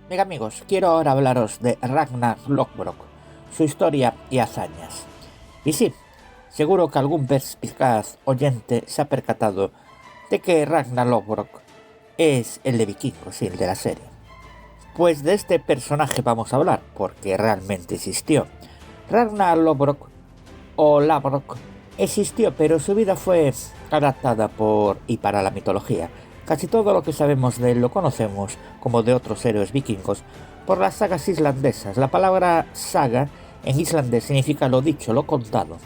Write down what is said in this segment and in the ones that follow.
Bien amigos, quiero ahora hablaros de Ragnar Lothbrok, su historia y hazañas. Y sí, seguro que algún perspicaz oyente se ha percatado de que Ragnar Lothbrok es el de Vikingos, sí, el de la serie. Pues de este personaje vamos a hablar, porque realmente existió. Ragnar Lothbrok, o Labrok, existió, pero su vida fue adaptada por y para la mitología. Casi todo lo que sabemos de él lo conocemos, como de otros héroes vikingos, por las sagas islandesas. La palabra saga en islandés significa lo dicho, lo contado.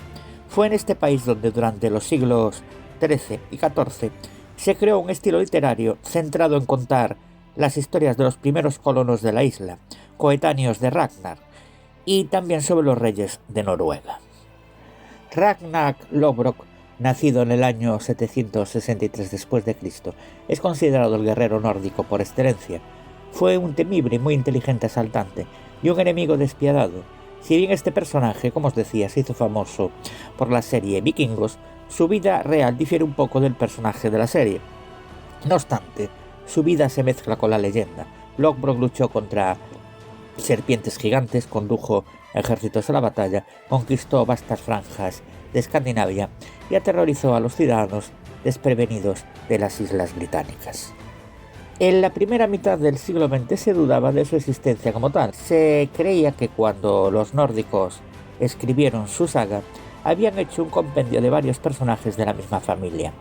Fue en este país donde durante los siglos XIII y XIV se creó un estilo literario centrado en contar las historias de los primeros colonos de la isla, coetáneos de Ragnar, y también sobre los reyes de Noruega. Ragnar Lothbrok, nacido en el año 763 después de Cristo, es considerado el guerrero nórdico por excelencia. Fue un temible y muy inteligente asaltante y un enemigo despiadado. Si bien este personaje, como os decía, se hizo famoso por la serie Vikingos, su vida real difiere un poco del personaje de la serie. No obstante, su vida se mezcla con la leyenda. Lothbrok luchó contra serpientes gigantes, condujo ejércitos a la batalla, conquistó vastas franjas de Escandinavia y aterrorizó a los ciudadanos desprevenidos de las islas británicas. En la primera mitad del siglo XX se dudaba de su existencia como tal. Se creía que cuando los nórdicos escribieron su saga, habían hecho un compendio de varios personajes de la misma familia.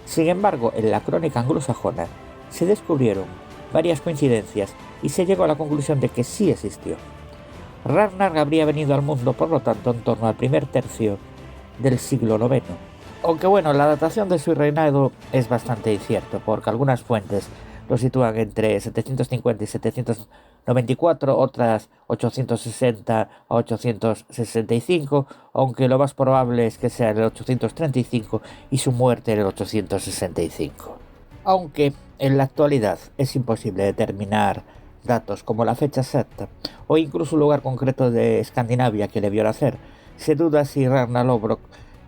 Sin embargo, en la crónica anglosajona se descubrieron varias coincidencias y se llegó a la conclusión de que sí existió. Ragnar habría venido al mundo, por lo tanto, en torno al primer tercio del siglo IX. Aunque bueno, la datación de su reinado es bastante incierto, porque algunas fuentes lo sitúan entre 750 y 794, otras 860 a 865, aunque lo más probable es que sea en el 835 y su muerte en el 865. Aunque en la actualidad es imposible determinar datos como la fecha exacta o incluso un lugar concreto de Escandinavia que le vio nacer, se duda si Ragnar Lothbrok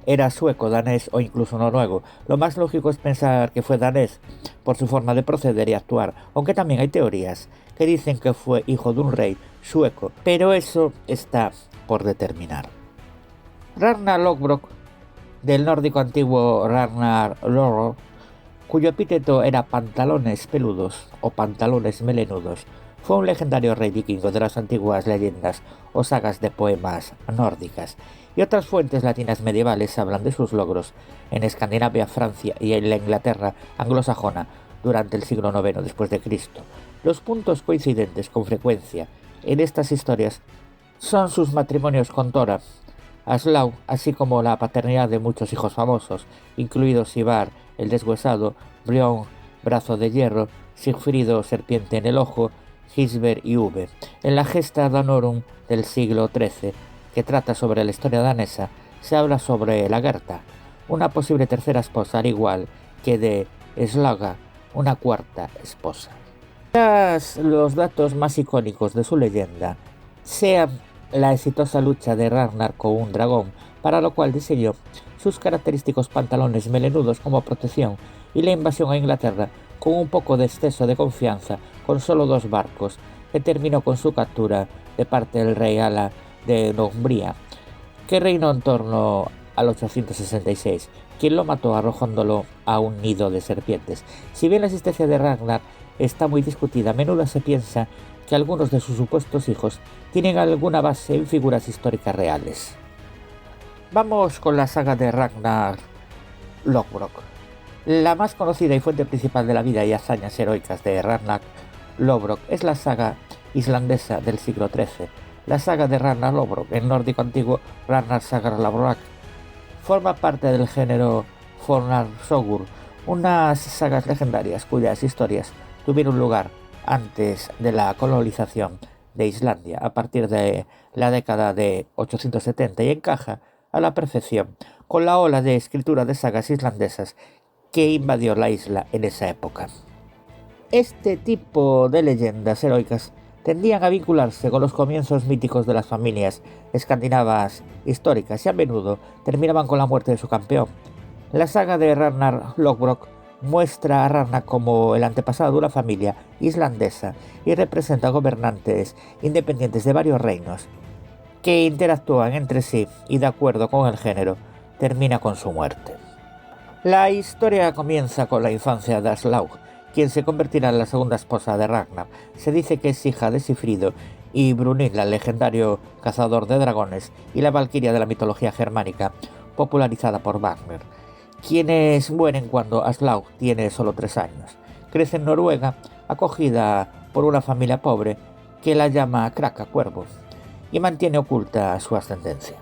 era sueco, danés o incluso noruego. Lo más lógico es pensar que fue danés por su forma de proceder y actuar, aunque también hay teorías que dicen que fue hijo de un rey sueco, pero eso está por determinar. Ragnar Lothbrok, del nórdico antiguo Ragnar Lothbrok, cuyo epíteto era pantalones peludos o pantalones melenudos, fue un legendario rey vikingo de las antiguas leyendas o sagas de poemas nórdicas, y otras fuentes latinas medievales hablan de sus logros en Escandinavia, Francia y en la Inglaterra anglosajona durante el siglo IX después de Cristo. Los puntos coincidentes con frecuencia en estas historias son sus matrimonios con Tora, Aslaug, así como la paternidad de muchos hijos famosos, incluidos Ivar el Deshuesado, Brión, Brazo de Hierro, Sigfrido, Serpiente en el Ojo, Gisbert y Uve. En la Gesta Danorum del siglo XIII, que trata sobre la historia danesa, se habla sobre la Gerta, una posible tercera esposa, al igual que de Slaga, una cuarta esposa. Quizás los datos más icónicos de su leyenda sean la exitosa lucha de Ragnar con un dragón, para lo cual diseñó sus característicos pantalones melenudos como protección, y la invasión a Inglaterra con un poco de exceso de confianza con solo 2 barcos, que terminó con su captura de parte del rey Ala de Northumbria, que reinó en torno al 866, quien lo mató arrojándolo a un nido de serpientes. Si bien la existencia de Ragnar está muy discutida, a menudo se piensa que algunos de sus supuestos hijos tienen alguna base en figuras históricas reales. Vamos con la saga de Ragnar Lothbrok. La más conocida y fuente principal de la vida y hazañas heroicas de Ragnar Lothbrok es la saga islandesa del siglo XIII. La saga de Ragnar Lothbrok, en nórdico antiguo Ragnar Saga Lodbrok, forma parte del género Fornarsogur, unas sagas legendarias cuyas historias tuvieron lugar antes de la colonización de Islandia, a partir de la década de 870, y encaja a la perfección con la ola de escritura de sagas islandesas que invadió la isla en esa época. Este tipo de leyendas heroicas tendían a vincularse con los comienzos míticos de las familias escandinavas históricas y a menudo terminaban con la muerte de su campeón. La saga de Ragnar Lothbrok muestra a Ragnar como el antepasado de una familia islandesa y representa gobernantes independientes de varios reinos que interactúan entre sí y, de acuerdo con el género, termina con su muerte. La historia comienza con la infancia de Aslaug, quien se convertirá en la segunda esposa de Ragnar. Se dice que es hija de Sigfrido y Brunhilda, el legendario cazador de dragones, y la valquiria de la mitología germánica, popularizada por Wagner, quienes mueren cuando Aslaug tiene solo 3 años. Crece en Noruega, acogida por una familia pobre que la llama Kraka, cuervo, y mantiene oculta su ascendencia.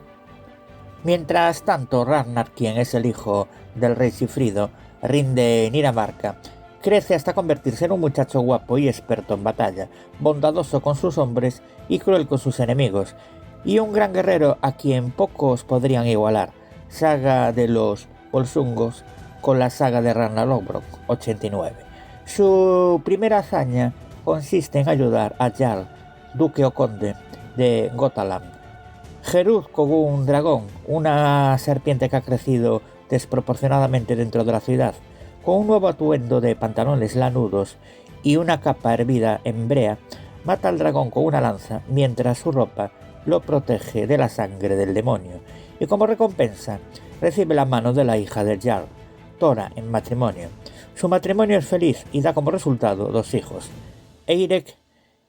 Mientras tanto, Ragnar, quien es el hijo del rey Sigfrido, rinde en Dinamarca, crece hasta convertirse en un muchacho guapo y experto en batalla, bondadoso con sus hombres y cruel con sus enemigos, y un gran guerrero a quien pocos podrían igualar. Saga de los Volsungos con la saga de Ragnar Lothbrok 89. Su primera hazaña consiste en ayudar a Jarl, duque o conde de Götaland, Herud con un dragón, una serpiente que ha crecido desproporcionadamente dentro de la ciudad, con un nuevo atuendo de pantalones lanudos y una capa hervida en brea, mata al dragón con una lanza mientras su ropa lo protege de la sangre del demonio, y como recompensa recibe la mano de la hija del Jarl, Tora, en matrimonio. Su matrimonio es feliz y da como resultado 2 hijos, Eirek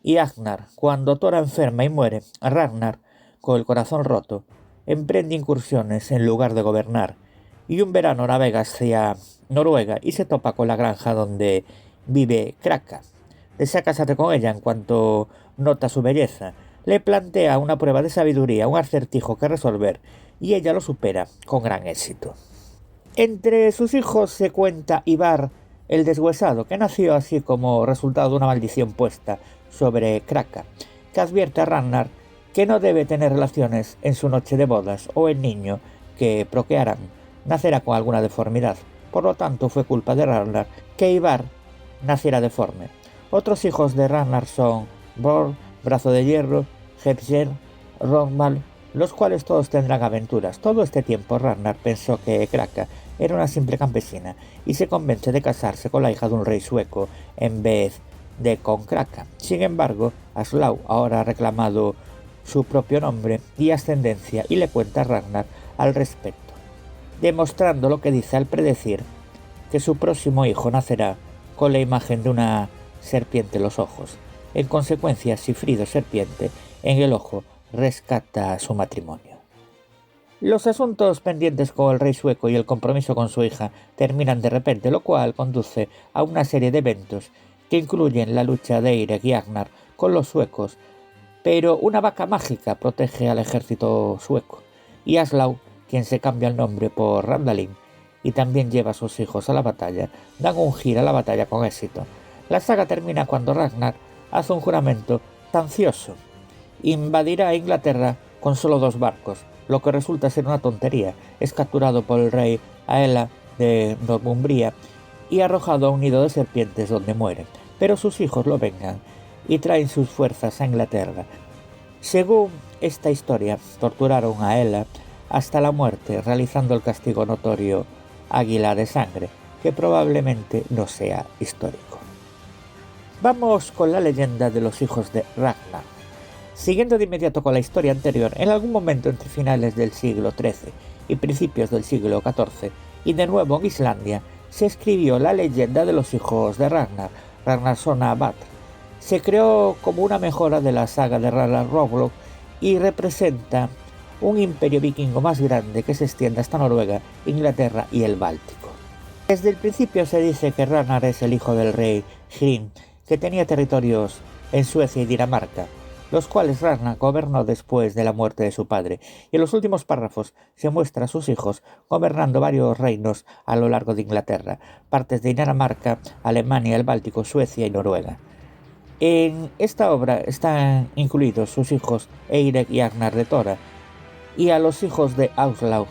y Agnar. Cuando Tora enferma y muere, Ragnar, con el corazón roto, emprende incursiones en lugar de gobernar, y un verano navega hacia Noruega y se topa con la granja donde vive Kraka. Desea casarse con ella en cuanto nota su belleza. Le plantea una prueba de sabiduría, un acertijo que resolver, y ella lo supera con gran éxito. Entre sus hijos se cuenta Ivar el Deshuesado, que nació así como resultado de una maldición puesta sobre Kraka, que advierte a Ragnar que no debe tener relaciones en su noche de bodas, o el niño que procrearán nacerá con alguna deformidad. Por lo tanto, fue culpa de Ragnar que Ivar naciera deforme. Otros hijos de Ragnar son Borr, Brazo de Hierro, Hepjer, Rogmal, los cuales todos tendrán aventuras. Todo este tiempo Ragnar pensó que Kraka era una simple campesina y se convence de casarse con la hija de un rey sueco en vez de con Kraka. Sin embargo, Aslaug ahora ha reclamado su propio nombre y ascendencia y le cuenta a Ragnar al respecto, demostrando lo que dice al predecir que su próximo hijo nacerá con la imagen de una serpiente en los ojos. En consecuencia, Sigfrido, serpiente en el ojo, rescata su matrimonio. Los asuntos pendientes con el rey sueco y el compromiso con su hija terminan de repente, lo cual conduce a una serie de eventos que incluyen la lucha de Eirek y Agnar con los suecos, pero una vaca mágica protege al ejército sueco, y Aslaug, quien se cambia el nombre por Randalin y también lleva a sus hijos a la batalla, dan un giro a la batalla con éxito. La saga termina cuando Ragnar hace un juramento tancioso. Invadirá Inglaterra con solo 2 barcos, lo que resulta ser una tontería. Es capturado por el rey Aela de Northumbria y arrojado a un nido de serpientes donde muere, pero sus hijos lo vengan y traen sus fuerzas a Inglaterra. Según esta historia, torturaron a Aela hasta la muerte, realizando el castigo notorio Águila de Sangre, que probablemente no sea histórico. Vamos con la leyenda de los hijos de Ragnar. Siguiendo de inmediato con la historia anterior, en algún momento entre finales del siglo XIII y principios del siglo XIV, y de nuevo en Islandia, se escribió la leyenda de los hijos de Ragnar, Ragnarssona Batr. Se creó como una mejora de la saga de Ragnar Lothbrok y representa un imperio vikingo más grande que se extiende hasta Noruega, Inglaterra y el Báltico. Desde el principio se dice que Ragnar es el hijo del rey Hrim, que tenía territorios en Suecia y Dinamarca, los cuales Ragnar gobernó después de la muerte de su padre, y en los últimos párrafos se muestra a sus hijos gobernando varios reinos a lo largo de Inglaterra, partes de Dinamarca, Alemania, el Báltico, Suecia y Noruega. En esta obra están incluidos sus hijos Eirek y Agnar de Tora, y a los hijos de Aslaug,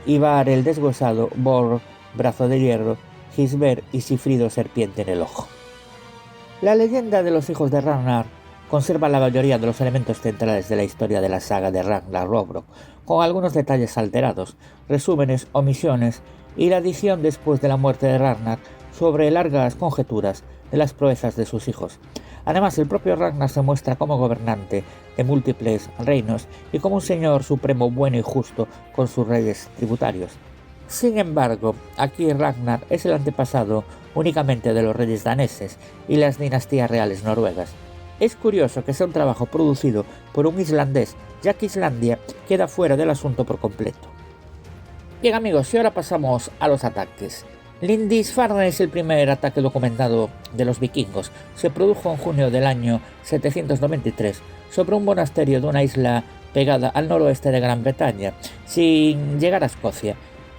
Ivar el Deshuesado, Borr, Brazo de Hierro, Gisver y Sigfrido, serpiente en el ojo. La leyenda de los hijos de Ragnar conserva la mayoría de los elementos centrales de la historia de la saga de Ragnar Lothbrok, con algunos detalles alterados, resúmenes, omisiones y la adición después de la muerte de Ragnar sobre largas conjeturas de las proezas de sus hijos. Además, el propio Ragnar se muestra como gobernante de múltiples reinos y como un señor supremo bueno y justo con sus reyes tributarios. Sin embargo, aquí Ragnar es el antepasado únicamente de los reyes daneses y las dinastías reales noruegas. Es curioso que sea un trabajo producido por un islandés, ya que Islandia queda fuera del asunto por completo. Bien amigos, y ahora pasamos a los ataques. Lindisfarne es el primer ataque documentado de los vikingos. Se produjo en junio del año 793 sobre un monasterio de una isla pegada al noroeste de Gran Bretaña, sin llegar a Escocia,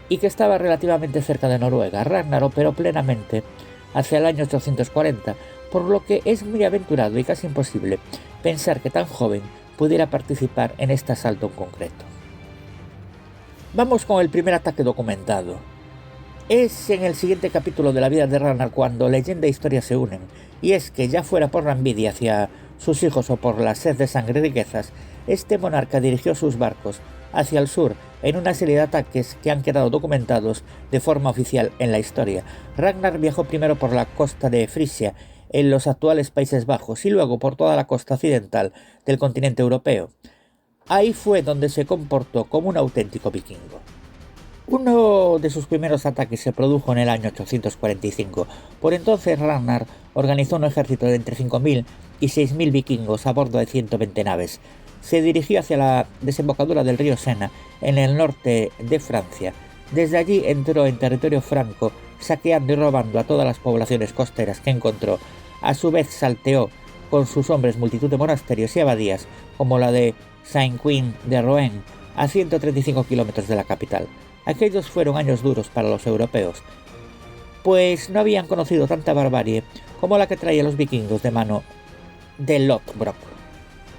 y que estaba relativamente cerca de Noruega. Ragnar operó plenamente hacia el año 840, por lo que es muy aventurado y casi imposible pensar que tan joven pudiera participar en este asalto en concreto. Vamos con el primer ataque documentado. Es en el siguiente capítulo de la vida de Ragnar cuando leyenda e historia se unen, y es que ya fuera por la envidia hacia sus hijos o por la sed de sangre y riquezas, este monarca dirigió sus barcos hacia el sur en una serie de ataques que han quedado documentados de forma oficial en la historia. Ragnar viajó primero por la costa de Frisia, en los actuales Países Bajos, y luego por toda la costa occidental del continente europeo. Ahí fue donde se comportó como un auténtico vikingo. Uno de sus primeros ataques se produjo en el año 845. Por entonces Ragnar organizó un ejército de entre 5.000 y 6.000 vikingos a bordo de 120 naves. Se dirigió hacia la desembocadura del río Sena, en el norte de Francia. Desde allí entró en territorio franco, saqueando y robando a todas las poblaciones costeras que encontró. A su vez salteó con sus hombres multitud de monasterios y abadías, como la de Saint-Quin de Rouen, a 135 kilómetros de la capital. Aquellos fueron años duros para los europeos, pues no habían conocido tanta barbarie como la que traían los vikingos de mano de Lothbrok.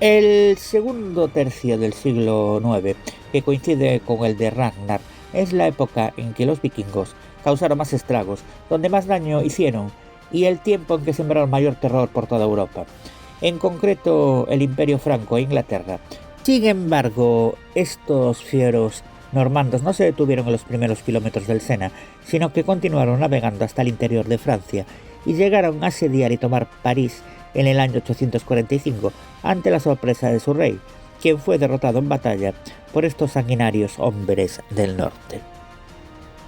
El segundo tercio del siglo IX, que coincide con el de Ragnar, es la época en que los vikingos causaron más estragos, donde más daño hicieron, y el tiempo en que sembraron mayor terror por toda Europa, en concreto el Imperio Franco e Inglaterra. Sin embargo, estos fieros normandos no se detuvieron en los primeros kilómetros del Sena, sino que continuaron navegando hasta el interior de Francia y llegaron a asediar y tomar París en el año 845 ante la sorpresa de su rey, quien fue derrotado en batalla por estos sanguinarios hombres del norte.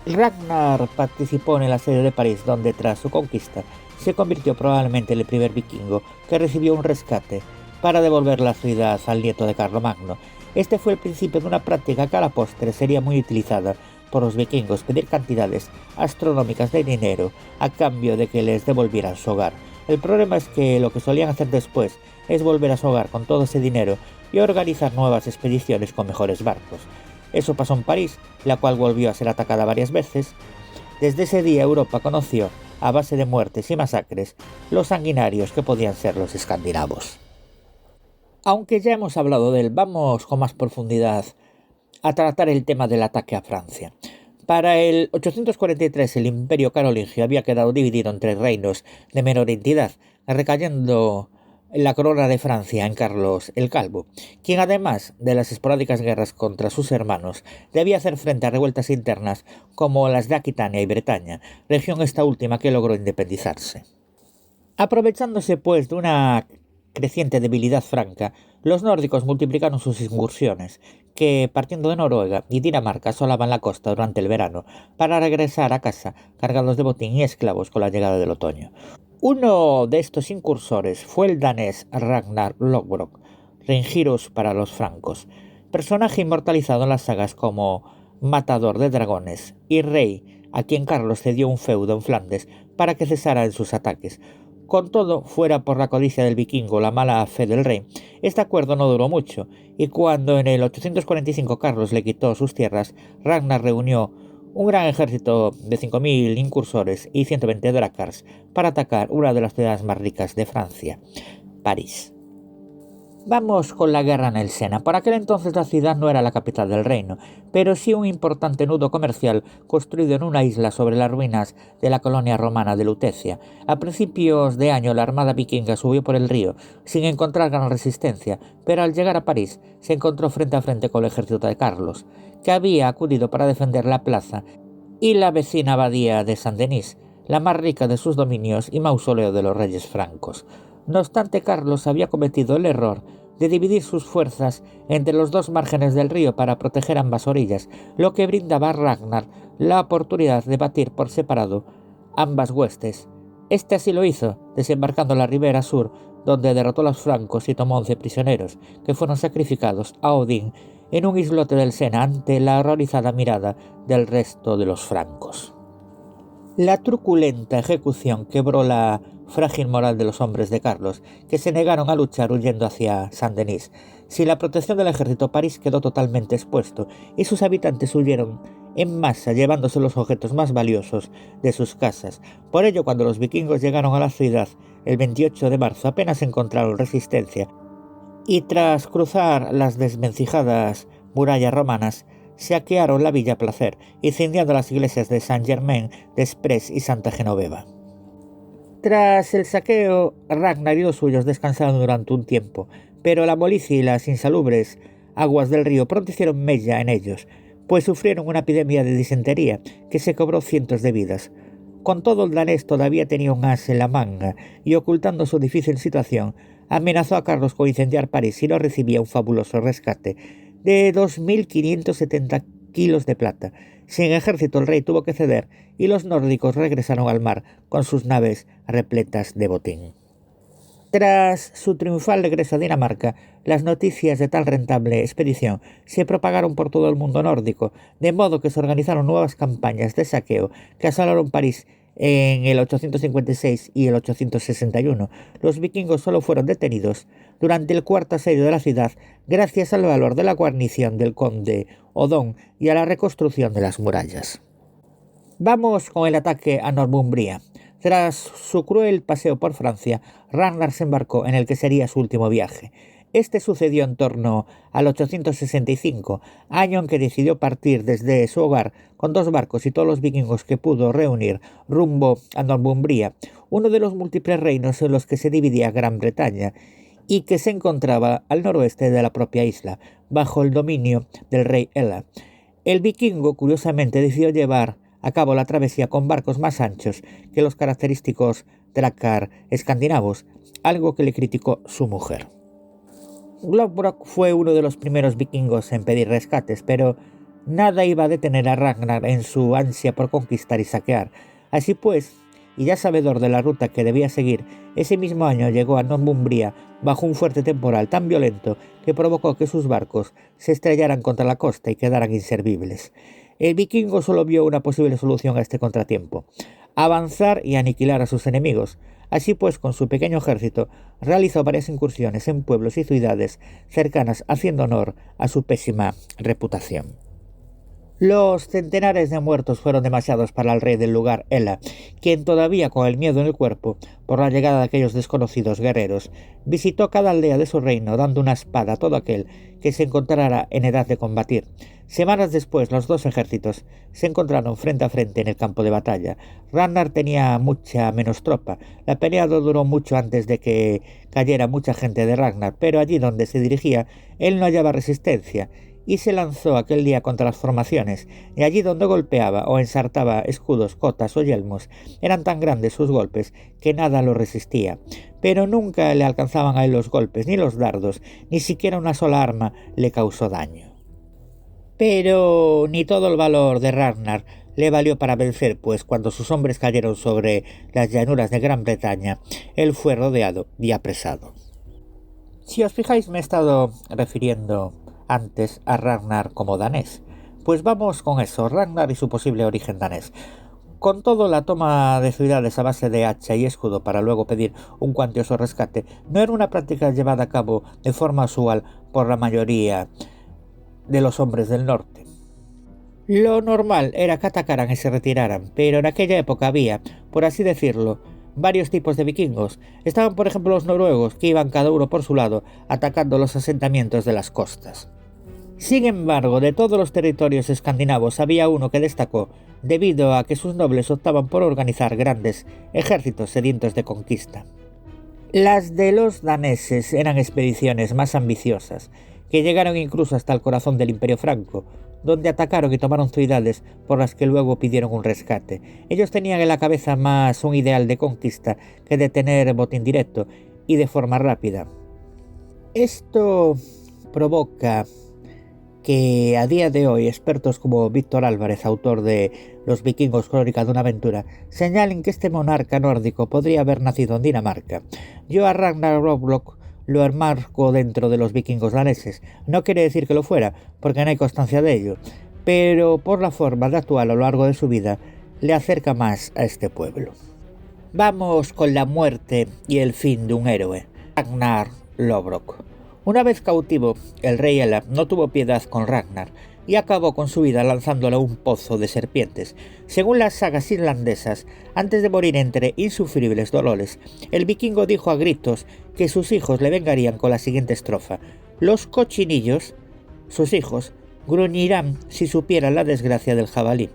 Ragnar participó en el asedio de París, donde tras su conquista se convirtió probablemente en el primer vikingo que recibió un rescate para devolver la ciudad al nieto de Carlomagno. Este fue el principio de una práctica que a la postre sería muy utilizada por los vikingos: pedir cantidades astronómicas de dinero a cambio de que les devolvieran su hogar. El problema es que lo que solían hacer después es volver a su hogar con todo ese dinero y organizar nuevas expediciones con mejores barcos. Eso pasó en París, la cual volvió a ser atacada varias veces. Desde ese día Europa conoció, a base de muertes y masacres, los sanguinarios que podían ser los escandinavos. Aunque ya hemos hablado de él, vamos con más profundidad a tratar el tema del ataque a Francia. Para el 843 el imperio carolingio había quedado dividido en 3 reinos de menor entidad, recayendo la corona de Francia en Carlos el Calvo, quien además de las esporádicas guerras contra sus hermanos, debía hacer frente a revueltas internas como las de Aquitania y Bretaña, región esta última que logró independizarse. Aprovechándose pues de una creciente debilidad franca, los nórdicos multiplicaron sus incursiones, que partiendo de Noruega y Dinamarca asolaban la costa durante el verano, para regresar a casa cargados de botín y esclavos con la llegada del otoño. Uno de estos incursores fue el danés Ragnar Lothbrok, Rengirus para los francos, personaje inmortalizado en las sagas como matador de dragones y rey a quien Carlos cedió un feudo en Flandes para que cesara en sus ataques. Con todo, fuera por la codicia del vikingo o la mala fe del rey, este acuerdo no duró mucho, y cuando en el 845 Carlos le quitó sus tierras, Ragnar reunió un gran ejército de 5.000 incursores y 120 drácars para atacar una de las ciudades más ricas de Francia, París. Vamos con la guerra en el Sena. Por aquel entonces la ciudad no era la capital del reino, pero sí un importante nudo comercial construido en una isla sobre las ruinas de la colonia romana de Lutecia. A principios de año la armada vikinga subió por el río sin encontrar gran resistencia, pero al llegar a París se encontró frente a frente con el ejército de Carlos, que había acudido para defender la plaza y la vecina abadía de Saint-Denis. la más rica de sus dominios y mausoleo de los reyes francos. No obstante, Carlos había cometido el error de dividir sus fuerzas entre los dos márgenes del río para proteger ambas orillas, lo que brindaba a Ragnar la oportunidad de batir por separado ambas huestes. Este así lo hizo, desembarcando en la ribera sur, donde derrotó a los francos y tomó 11 prisioneros, que fueron sacrificados a Odín en un islote del Sena ante la horrorizada mirada del resto de los francos. La truculenta ejecución quebró la frágil moral de los hombres de Carlos, que se negaron a luchar huyendo hacia Saint-Denis. Sin la protección del ejército, París quedó totalmente expuesto y sus habitantes huyeron en masa, llevándose los objetos más valiosos de sus casas. Por ello, cuando los vikingos llegaron a la ciudad el 28 de marzo, apenas encontraron resistencia y tras cruzar las desvencijadas murallas romanas, saquearon la Villa Placer, incendiando las iglesias de Saint-Germain-des-Prés y Santa Genoveva. Tras el saqueo, Ragnar y los suyos descansaron durante un tiempo, pero la molicie y las insalubres aguas del río pronto hicieron mella en ellos, pues sufrieron una epidemia de disentería que se cobró cientos de vidas. Con todo, el danés todavía tenía un as en la manga y, ocultando su difícil situación, amenazó a Carlos con incendiar París si no recibía un fabuloso rescate de 2.570 kilos de plata. Sin ejército, el rey tuvo que ceder y los nórdicos regresaron al mar con sus naves repletas de botín. Tras su triunfal regreso a Dinamarca, las noticias de tal rentable expedición se propagaron por todo el mundo nórdico, de modo que se organizaron nuevas campañas de saqueo que asolaron París en el 856 y el 861. Los vikingos solo fueron detenidos durante el cuarto asedio de la ciudad gracias al valor de la guarnición del conde Odón y a la reconstrucción de las murallas. Vamos con el ataque a Northumbria. Tras su cruel paseo por Francia, Ragnar se embarcó en el que sería su último viaje. Este sucedió en torno al 865, año en que decidió partir desde su hogar con 2 barcos y todos los vikingos que pudo reunir rumbo a Northumbria, uno de los múltiples reinos en los que se dividía Gran Bretaña y que se encontraba al noroeste de la propia isla, bajo el dominio del rey Ela. El vikingo, curiosamente, decidió llevar a cabo la travesía con barcos más anchos que los característicos drakkar escandinavos, algo que le criticó su mujer. Lodbrok fue uno de los primeros vikingos en pedir rescates, pero nada iba a detener a Ragnar en su ansia por conquistar y saquear. Así pues, y ya sabedor de la ruta que debía seguir, ese mismo año llegó a Northumbria bajo un fuerte temporal tan violento que provocó que sus barcos se estrellaran contra la costa y quedaran inservibles. El vikingo solo vio una posible solución a este contratiempo: avanzar y aniquilar a sus enemigos. Así pues, con su pequeño ejército, realizó varias incursiones en pueblos y ciudades cercanas, haciendo honor a su pésima reputación. Los centenares de muertos fueron demasiados para el rey del lugar, Ela, quien todavía con el miedo en el cuerpo por la llegada de aquellos desconocidos guerreros, visitó cada aldea de su reino dando una espada a todo aquel que se encontrara en edad de combatir. Semanas después, los dos ejércitos se encontraron frente a frente en el campo de batalla. Ragnar tenía mucha menos tropa. La pelea no duró mucho antes de que cayera mucha gente de Ragnar, pero allí donde se dirigía, él no hallaba resistencia y se lanzó aquel día contra las formaciones, y allí donde golpeaba o ensartaba escudos, cotas o yelmos, eran tan grandes sus golpes que nada lo resistía. Pero nunca le alcanzaban a él los golpes, ni los dardos, ni siquiera una sola arma le causó daño. Pero ni todo el valor de Ragnar le valió para vencer, pues cuando sus hombres cayeron sobre las llanuras de Gran Bretaña, él fue rodeado y apresado. Si os fijáis, me he estado refiriendo antes a Ragnar como danés. Pues vamos con eso, Ragnar y su posible origen danés. Con todo, la toma de ciudades a base de hacha y escudo para luego pedir un cuantioso rescate no era una práctica llevada a cabo de forma usual por la mayoría de los hombres del norte. Lo normal era que atacaran y se retiraran, pero en aquella época había, por así decirlo, varios tipos de vikingos. Estaban, por ejemplo, los noruegos, que iban cada uno por su lado, atacando los asentamientos de las costas. Sin embargo, de todos los territorios escandinavos había uno que destacó, debido a que sus nobles optaban por organizar grandes ejércitos sedientos de conquista. Las de los daneses eran expediciones más ambiciosas, que llegaron incluso hasta el corazón del Imperio Franco, donde atacaron y tomaron ciudades por las que luego pidieron un rescate. Ellos tenían en la cabeza más un ideal de conquista que de tener botín directo y de forma rápida. Esto provoca que a día de hoy expertos como Víctor Álvarez, autor de Los vikingos, crónica de una aventura, señalen que este monarca nórdico podría haber nacido en Dinamarca. Yo a Ragnar Lothbrok lo enmarco dentro de los vikingos daneses. No quiere decir que lo fuera, porque no hay constancia de ello, pero por la forma de actuar a lo largo de su vida, le acerca más a este pueblo. Vamos con la muerte y el fin de un héroe, Ragnar Lothbrok. Una vez cautivo, el rey Ela no tuvo piedad con Ragnar y acabó con su vida lanzándolo a un pozo de serpientes. Según las sagas irlandesas, antes de morir entre insufribles dolores, el vikingo dijo a gritos que sus hijos le vengarían con la siguiente estrofa: los cochinillos, sus hijos, gruñirán si supieran la desgracia del jabalí.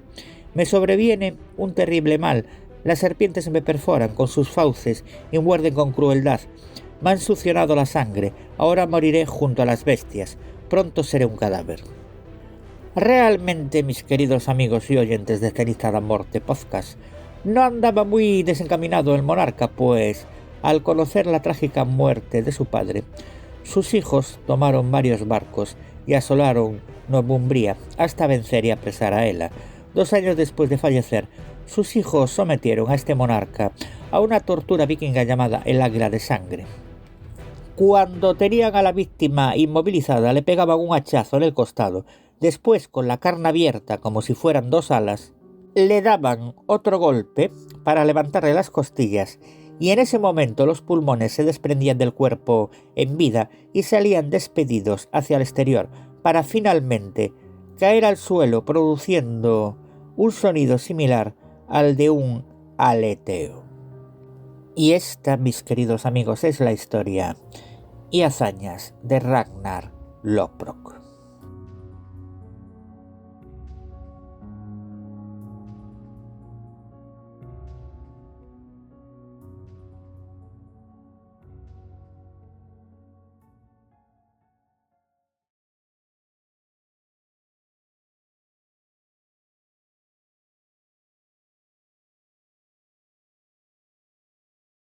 Me sobreviene un terrible mal, las serpientes me perforan con sus fauces y muerden con crueldad. Me han succionado la sangre, ahora moriré junto a las bestias, pronto seré un cadáver. Realmente, mis queridos amigos y oyentes de Ceniza da Morte Podcast, no andaba muy desencaminado el monarca, pues al conocer la trágica muerte de su padre, sus hijos tomaron varios barcos y asolaron Northumbria hasta vencer y apresar a Ela. 2 años después de fallecer, sus hijos sometieron a este monarca a una tortura vikinga llamada el águila de sangre. Cuando tenían a la víctima inmovilizada, le pegaban un hachazo en el costado. Después, con la carne abierta como si fueran 2 alas, le daban otro golpe para levantarle las costillas, y en ese momento los pulmones se desprendían del cuerpo en vida y salían despedidos hacia el exterior, para finalmente caer al suelo produciendo un sonido similar al de un aleteo. Y esta, mis queridos amigos, es la historia y hazañas de Ragnar Lothbrok.